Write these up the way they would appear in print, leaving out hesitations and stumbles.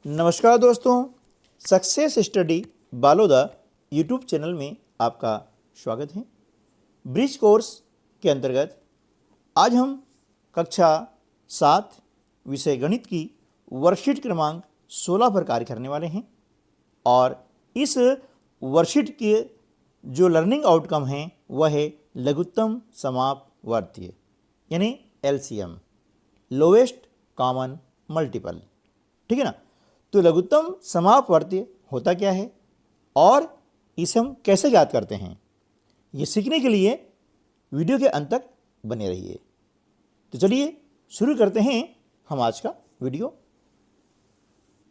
नमस्कार दोस्तों, success study Baloda YouTube channel में आपका स्वागत है। ब्रिज कोर्स के अंतर्गत आज हम कक्षा 7 विषय गणित की वर्कशीट क्रमांक 16 पर कार्य करने वाले हैं और इस वर्कशीट के जो लर्निंग आउटकम हैं वह है लघुत्तम समापवर्तीय यानी LCM, लोवेस्ट कॉमन मल्टीपल। ठीक है ना। तो लघुत्तम समापवर्तीय होता क्या है और इसे हम कैसे याद करते हैं, ये सीखने के लिए वीडियो के अंत तक बने रहिए। तो चलिए शुरू करते हैं हम आज का वीडियो।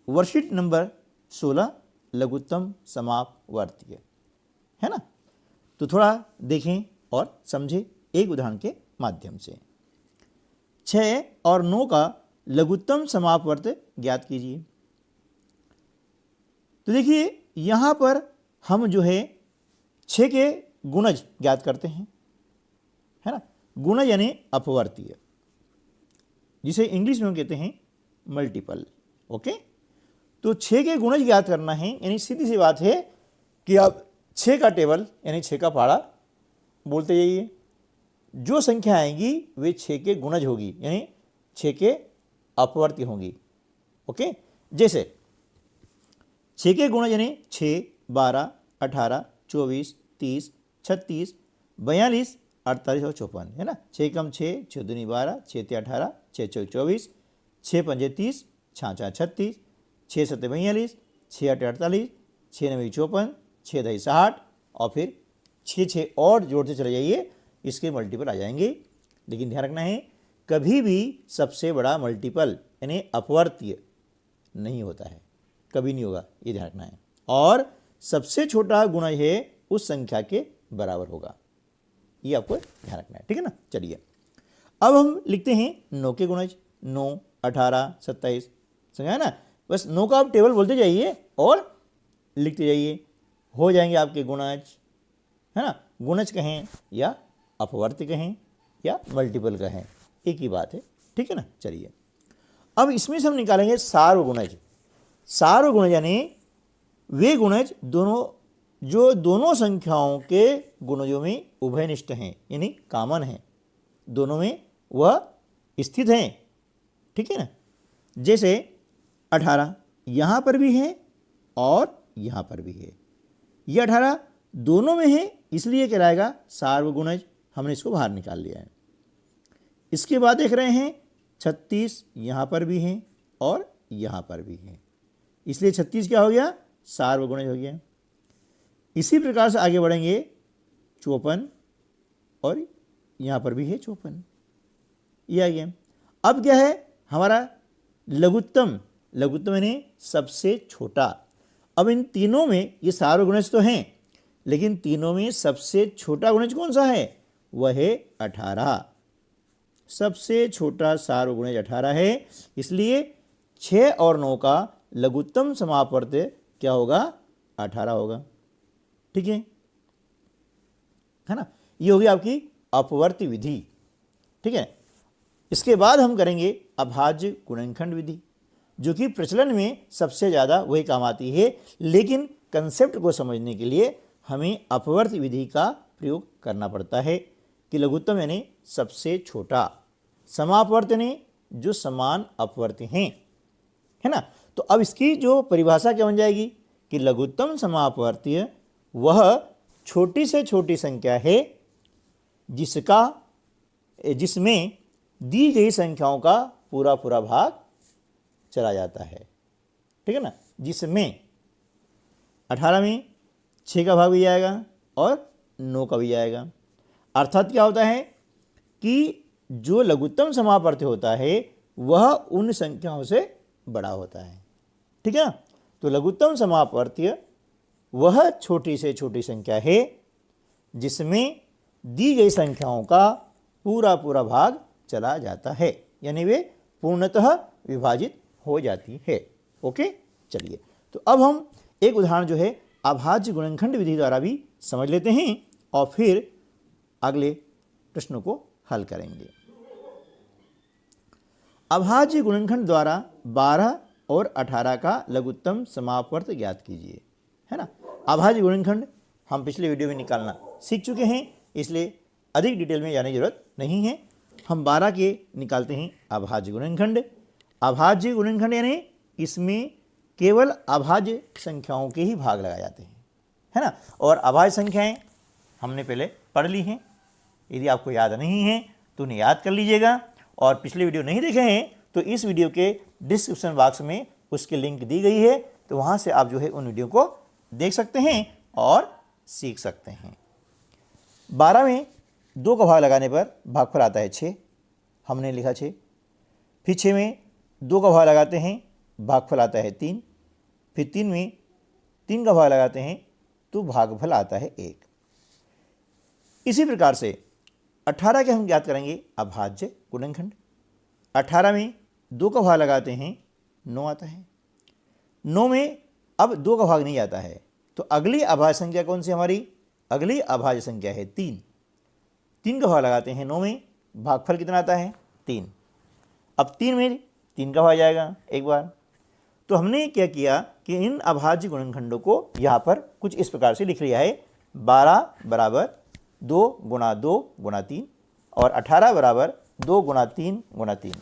वर्कशीट नंबर 16 लघुत्तम समापवर्तीय है ना। तो थोड़ा देखें और समझें एक उदाहरण के माध्यम से। 6 और 9 का लघुत्तम समापवर्त ज्ञात कीजिए। तो देखिए यहाँ पर हम जो है 6 के गुणज ज्ञात करते हैं, है ना। गुणज यानी अपवर्तीय, जिसे इंग्लिश में हम कहते हैं मल्टीपल। ओके, तो 6 के गुणज ज्ञात करना है, यानी सीधी सी बात है कि आप 6 का टेबल यानी 6 का पहाड़ा बोलते जाइए। जो संख्या आएंगी वे 6 के गुणज होगी, यानी 6 के अपवर्ती होंगी। ओके, जैसे 6 के गुणज यानी 6, 12, 18, 24, 30, 36, 42, 48 और 54 है ना। 6 कम 6, 6 दूनी 12, 6 ते 18, 6 चौक 24, 6 पंजे 30, 6 चार 36, 6 सत्ते 42, 6 अठे 48, 6 नवे 54, 6 दही 60 और फिर 6 और जोड़ते चले जाइए, इसके मल्टीपल आ जाएंगे। लेकिन ध्यान रखना है, कभी भी सबसे बड़ा मल्टीपल यानी अपवर्तीय नहीं होता है, कभी नहीं होगा, ये ध्यान रखना है। और सबसे छोटा गुणज है उस संख्या के बराबर होगा, ये आपको ध्यान रखना है। ठीक है ना। चलिए अब हम लिखते हैं 9 के गुणज। 9, 18, 27 समझा है ना। बस 9 का आप टेबल बोलते जाइए और लिखते जाइए, हो जाएंगे आपके गुणज, है ना। गुणज कहें या अपवर्ती कहें या मल्टीपल कहें, एक ही बात है। ठीक है ना। चलिए अब इसमें से हम निकालेंगे सार्वगुणज। सार्वगुणज यानी वे गुणज जो दोनों संख्याओं के गुणजों में उभयनिष्ठ हैं, यानी कॉमन हैं, दोनों में वह स्थित हैं। ठीक है ना। जैसे 18 यहाँ पर भी है और यहाँ पर भी है, यह 18 दोनों में है, इसलिए कहलाएगा सार्वगुणज। हमने इसको बाहर निकाल लिया है। इसके बाद देख रहे हैं 36 यहाँ पर भी है और यहाँ पर भी है, इसलिए 36 क्या हो गया, सार्वगुणज हो गया। इसी प्रकार से आगे बढ़ेंगे 54 और यहाँ पर भी है 54, ये आ गया। अब क्या है हमारा लघुत्तम। लघुत्तम यानी सबसे छोटा। अब इन तीनों में ये सार्वगुणज तो हैं, लेकिन तीनों में सबसे छोटा गुणज कौन सा है, वह है 18। सबसे छोटा सार्वगुणज 18 है, इसलिए 6 और 9 का लघुत्तम समापवर्त्य क्या होगा, 18 होगा। ठीक है ना। ये होगी आपकी अपवर्ती विधि। ठीक है। इसके बाद हम करेंगे अभाज्य गुणनखंड विधि, जो कि प्रचलन में सबसे ज़्यादा वही काम आती है, लेकिन कंसेप्ट को समझने के लिए हमें अपवर्ती विधि का प्रयोग करना पड़ता है कि लघुत्तम यानी सबसे छोटा, समापवर्त्य यानी जो समान अपवर्ती हैं, है ना। तो अब इसकी जो परिभाषा क्या बन जाएगी कि लघुत्तम समापवर्तीय वह छोटी से छोटी संख्या है जिसमें दी गई संख्याओं का पूरा पूरा भाग चला जाता है। ठीक है ना। जिसमें 18 में 6 का भाग भी जाएगा और 9 का भी जाएगा। अर्थात क्या होता है कि जो लघुत्तम समापवर्त्य होता है वह उन संख्याओं से बड़ा होता है। ठीक है ना। तो लघुत्तम समापवर्तीय वह छोटी से छोटी संख्या है जिसमें दी गई संख्याओं का पूरा पूरा भाग चला जाता है, यानी वे पूर्णतः विभाजित हो जाती है। ओके, चलिए तो अब हम एक उदाहरण जो है अभाज्य गुणनखंड विधि द्वारा भी समझ लेते हैं और फिर अगले प्रश्नों को हल करेंगे। अभाज्य गुणनखंड द्वारा 12 और 18 का लघुत्तम समापवर्त ज्ञात कीजिए, है ना। अभाज्य गुणनखंड हम पिछले वीडियो में निकालना सीख चुके हैं, इसलिए अधिक डिटेल में जाने की जरूरत नहीं है। हम 12 के निकालते हैं अभाज्य गुणनखंड। अभाज्य गुणनखंड यानी इसमें केवल अभाज्य संख्याओं के ही भाग लगाए जाते हैं, है ना। और अभाज्य संख्याएं हमने पहले पढ़ ली हैं, यदि आपको याद नहीं है तो उन्हें याद कर लीजिएगा। और पिछले वीडियो नहीं देखे हैं तो इस वीडियो के डिस्क्रिप्शन बॉक्स में उसकी लिंक दी गई है, तो वहाँ से आप जो है उन वीडियो को देख सकते हैं और सीख सकते हैं। 12 में 2 का भाग लगाने पर भागफल आता है 6, हमने लिखा 6। फिर 6 में 2 का भाग लगाते हैं, भागफल आता है 3। फिर 3 में 3 का भाग लगाते हैं तो भागफल आता है 1। इसी प्रकार से 18 के हम ज्ञात करेंगे अभाज्य गुणनखंड। 18 में 2 का भाग लगाते हैं 9 आता है। 9 में अब 2 का भाग नहीं आता है, तो अगली अभाज्य संख्या कौन सी हमारी? अगली अभाज्य संख्या है 3। 3 का भाग लगाते हैं 9 में, भागफल कितना आता है? 3। अब 3 में 3 का भाग जाएगा एक बार। तो हमने क्या किया कि इन अभाज्य गुणनखंडों को यहाँ पर कुछ इस प्रकार से लिख लिया है। 12 बराबर 2 गुणा 2 गुणा 3 और 18 बराबर 2 गुणा 3 गुणा 3,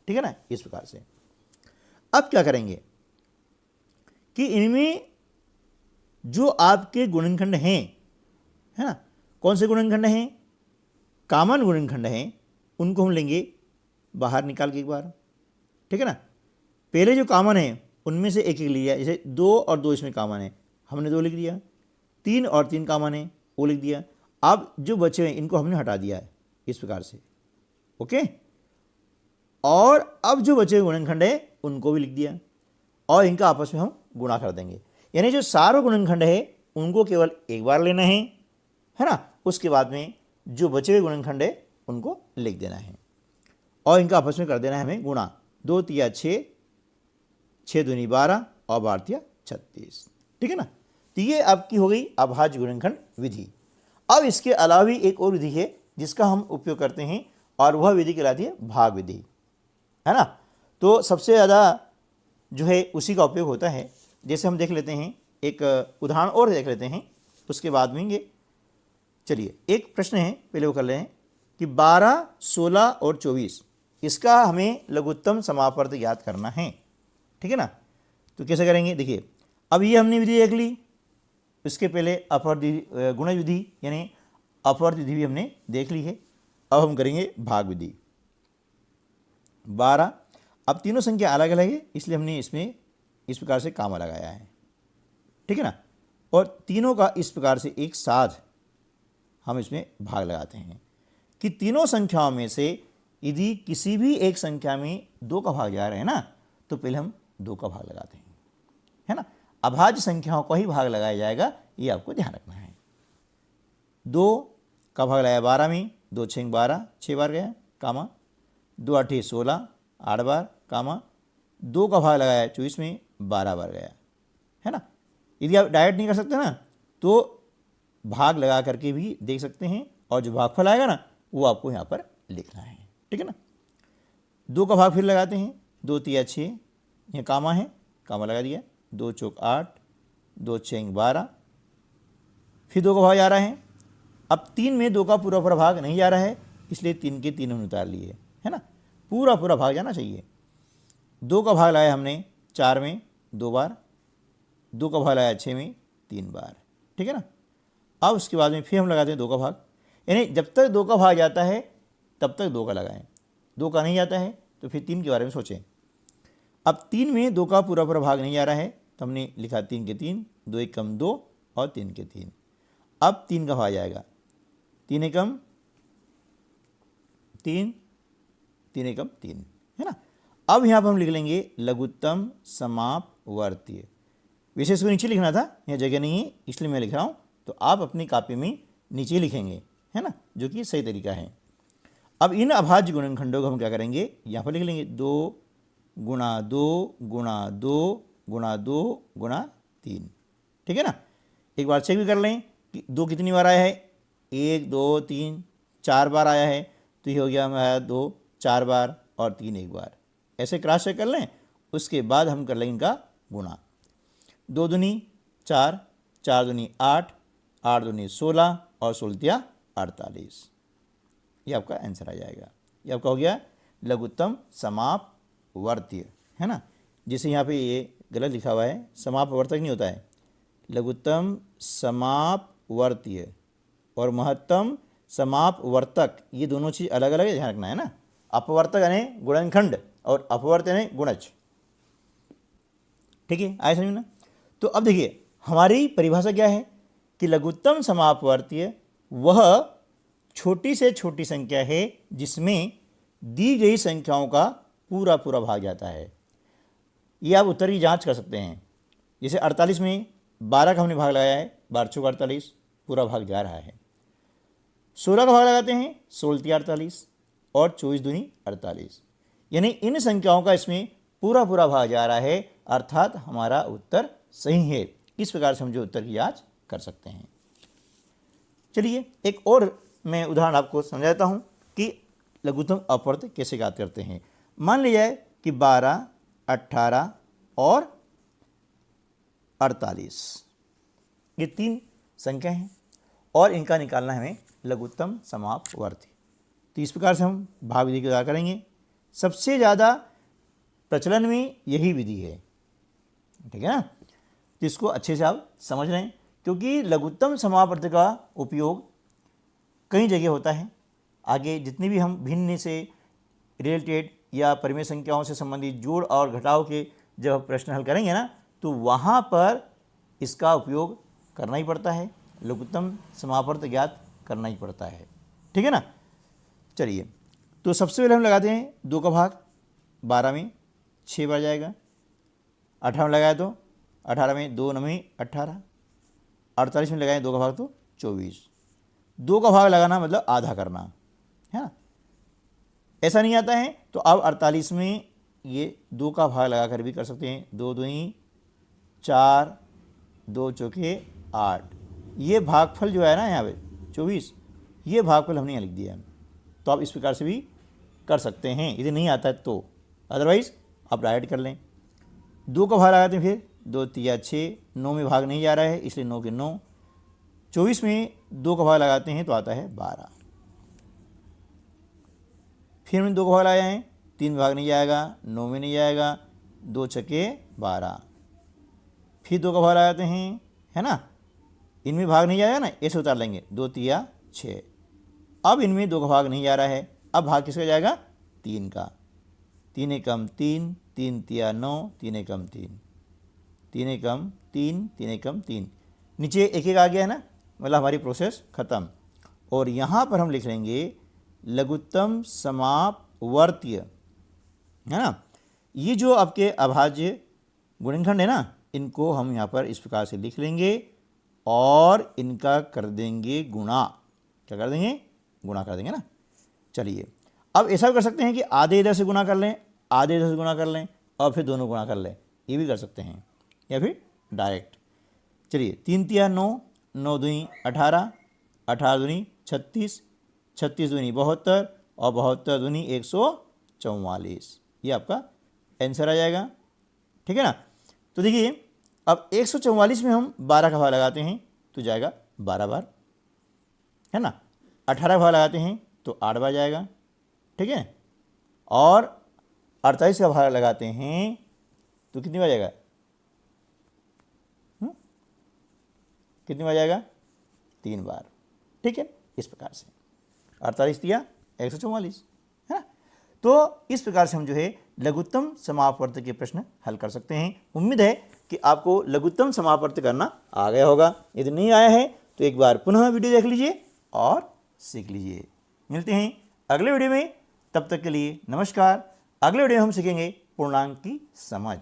ठीक है ना, इस प्रकार से। अब क्या करेंगे कि इनमें जो आपके गुणनखंड हैं, है ना, कौन से गुणनखंड हैं? कॉमन गुणनखंड हैं, उनको हम लेंगे बाहर निकाल के एक बार, ठीक है ना। पहले जो कॉमन है उनमें से एक एक लिया, जैसे 2 और 2 इसमें कॉमन है, हमने 2 लिख दिया। 3 और 3 कॉमन है, वो लिख दिया। अब जो बचे हैं इनको हमने हटा दिया है इस प्रकार से, ओके। और अब जो बचे हुए गुणनखंड है उनको भी लिख दिया और इनका आपस में हम गुणा कर देंगे। यानी जो सारे गुणनखंड है उनको केवल एक बार लेना है ना। उसके बाद में जो बचे हुए गुणनखंड है उनको लिख देना है और इनका आपस में कर देना है हमें गुणा। 2 तिया 6, 6 दूनी 12 और 12 तिया 36, ठीक है ना। तो ये आपकी हो गई अभाज्य गुणनखंड विधि। अब इसके अलावा भी एक और विधि है जिसका हम उपयोग करते हैं और वह विधि कहलाती है भाग विधि, है ना। तो सबसे ज़्यादा जो है उसी का उपयोग होता है। जैसे हम देख लेते हैं, एक उदाहरण और देख लेते हैं, उसके बाद में ये चलिए एक प्रश्न है, पहले वो कर रहे हैं कि 12, 16 और 24 इसका हमें लघुत्तम समापवर्त ज्ञात करना है, ठीक है ना। तो कैसे करेंगे? देखिए, अब ये हमने विधि देख ली, इसके पहले अपवर्त गुणज विधि यानी अपवर्त विधि भी हमने देख ली है। अब हम करेंगे भाग विधि। 12, अब तीनों संख्या अलग अलग है इसलिए हमने इसमें इस प्रकार से कामा लगाया है, ठीक है ना। और तीनों का इस प्रकार से एक साथ हम इसमें भाग लगाते हैं कि तीनों संख्याओं में से यदि किसी भी एक संख्या में 2 का भाग जा रहा है ना, तो पहले हम 2 का भाग लगाते हैं, है ना। अभाज्य संख्याओं का ही भाग लगाया जाएगा, ये आपको ध्यान रखना है। 2 का भाग लगाया 12 में, 2 6 12, 6 बार गया कामा। 2 8 16, 8 बार कामा। 2 का भाग लगाया 24 में, 12 बार गया, है ना। यदि आप डायरेक्ट नहीं कर सकते ना तो भाग लगा करके भी देख सकते हैं और जो भागफल आएगा ना वो आपको यहाँ पर लिखना है, ठीक है ना। 2 का भाग फिर लगाते हैं। 2 तिया 6, यहाँ कामा है, कामा लगा दिया। 2 चौक 8, 2 6 12, फिर 2 का भाग जा रहा है। अब 3 में 2 का पूरा पूरा भाग नहीं जा रहा है इसलिए 3 के 3 हमने उतार लिए, है ना। पूरा पूरा भाग जाना चाहिए। 2 का भाग लाया हमने 4 में 2 बार, 2 का भाग लाया 6 में 3 बार, ठीक है ना। अब उसके बाद में फिर हम लगाते हैं 2 का भाग, यानी जब तक 2 का भाग जाता है तब तक 2 का लगाएं। 2 का नहीं जाता है तो फिर 3 के बारे में सोचें। अब 3 में 2 का पूरा पूरा भाग नहीं जा रहा है तो हमने लिखा 3 के 3, 2 एक कम 2 और 3 के 3। अब 3 का भाग जाएगा, 3 एकम 3, 3 एकम 3, है ना। अब यहाँ पर हम लिख लेंगे लघुत्तम समापवर्तीय। विशेष को नीचे लिखना था, यहाँ जगह नहीं है इसलिए मैं लिख रहा हूँ, तो आप अपनी कॉपी में नीचे लिखेंगे, है ना, जो कि सही तरीका है। अब इन अभाज्य गुणनखंडों को हम क्या करेंगे, यहाँ पर लिख लेंगे 2 गुणा 2 गुणा 2 गुणा 2 गुणा 3, ठीक है ना। एक बार चेक भी कर लें कि 2 कितनी बार आया है, 1 2 3 4 बार आया है, तो ये हो गया हमारा 2 4 बार और 3 एक बार। ऐसे क्रॉस चेक कर लें उसके बाद हम कर लेंगे इनका गुणा। 2 दूनी 4, 4 दूनी 8, 8 दूनी 16 और 16 48। ये आपका आंसर आ जाएगा। ये आपका हो गया लघुत्तम समापवर्तीय, है ना। जैसे यहाँ पे ये गलत लिखा हुआ है, समापवर्तक नहीं होता है, लघुत्तम समापवर्तीय और महत्तम समापवर्तक, ये दोनों चीज़ अलग अलग है, ध्यान रखना है ना। अपवर्तक यानी गुणनखंड और अपवर्त यानी गुणज। ठीक है, आए समझ ना। तो अब देखिए हमारी परिभाषा क्या है कि लघुत्तम समापवर्तीय वह छोटी से छोटी संख्या है जिसमें दी गई संख्याओं का पूरा पूरा भाग जाता है। ये आप उत्तर की जांच कर सकते हैं। जैसे 48 में 12 का हमने भाग लगाया है, 12 चौक 48, पूरा भाग जा रहा है। 16 का भाग लगाते हैं, 16 48 और 24 दूनी 48, यानी इन संख्याओं का इसमें पूरा पूरा भाग जा रहा है, अर्थात हमारा उत्तर सही है। इस प्रकार से हम जो उत्तर की जांच कर सकते हैं। चलिए एक और मैं उदाहरण आपको समझाता हूं कि लघुत्तम अपवर्तक कैसे ज्ञात करते हैं। मान लिया जाए कि 12, 18 और 48 ये 3 संख्या हैं और इनका निकालना है हमें लघुत्तम समापवर्ती। तो इस प्रकार से हम भाग विधि की उदाहरण करेंगे। सबसे ज़्यादा प्रचलन में यही विधि है, ठीक है ना। तो इसको अच्छे से आप समझ रहे हैं, क्योंकि लघुत्तम समापवर्ती का उपयोग कई जगह होता है। आगे जितनी भी हम भिन्न से रिलेटेड या परिमेय संख्याओं से संबंधित जोड़ और घटाव के जब प्रश्न हल करेंगे ना, तो वहाँ पर इसका उपयोग करना ही पड़ता है, लघुत्तम समापवर्ती ज्ञात करना ही पड़ता है, ठीक है ना। चलिए तो सबसे पहले हम लगाते हैं 2 का भाग। 12 में 6 बार जाएगा, 18 में लगाया तो 18 में 2 9 18, 48 में लगाएं 2 का भाग तो 24। 2 का भाग लगाना मतलब आधा करना, है ना। ऐसा नहीं आता है तो अब 48 में ये 2 का भाग लगा कर भी कर सकते हैं। 2 दूनी 4, 2 चौके 8, ये भागफल जो है ना यहाँ पे 24, ये भागफल हमने यहाँ लिख दिया है। तो आप इस प्रकार से भी कर सकते हैं यदि नहीं आता है तो, अदरवाइज आप डायरेक्ट कर लें। 2 का भाग लगाते हैं, फिर 2 3 6, 9 में भाग नहीं जा रहा है इसलिए 9 के 9। 24 में 2 का भाग लगाते हैं तो आता है 12। फिर हमने 2 का भाग लगाया है, 3 भाग नहीं जाएगा, 9 में नहीं जाएगा, 2 छके 12। फिर 2 का भाग लगाते हैं, है ना, इनमें भाग नहीं जाएगा ना, ऐसे उतार लेंगे, 2 3 6। अब इनमें 2 का भाग नहीं जा रहा है, अब भाग किसका जाएगा, 3 का। 3 एकम 3, 3 3 9, 3 एकम 3, 3 एकम 3, 3 एकम 3, नीचे एक एक आ गया है ना, मतलब हमारी प्रोसेस खत्म। और यहाँ पर हम लिख लेंगे लघुत्तम समापवर्तीय, है ना। ये जो आपके अभाज्य गुणनखंड है ना, इनको हम यहाँ पर इस प्रकार से लिख लेंगे और इनका कर देंगे गुणा। क्या कर देंगे, गुणा कर देंगे ना। चलिए अब ऐसा कर सकते हैं कि आधे इधर से गुणा कर लें, आधे इधर से गुणा कर लें और फिर दोनों गुणा कर लें, ये भी कर सकते हैं, या फिर डायरेक्ट। चलिए 3 3 9, 9 दूनी 18, 18 दूनी 36, 36 दूनी 72 और 72 दूनी 144। ये आपका आंसर आ जाएगा, ठीक है ना। तो देखिए अब 144 में हम 12 का भाग लगाते हैं तो जाएगा 12 बार, है ना। 18 का भाग लगाते हैं तो 8 बार जाएगा, ठीक है। और 48 का भाग लगाते हैं तो कितनी बार जाएगा, कितनी बार जाएगा, 3 बार, ठीक है। इस प्रकार से 48 दिया 144, है ना। तो इस प्रकार से हम जो है लघुत्तम समापवर्ती के प्रश्न हल कर सकते हैं। उम्मीद है कि आपको लघुत्तम समापवर्ती करना आ गया होगा। यदि नहीं आया है तो एक बार पुनः वीडियो देख लीजिए और सीख लीजिए। मिलते हैं अगले वीडियो में, तब तक के लिए नमस्कार। अगले वीडियो में हम सीखेंगे पूर्णांक की समझ।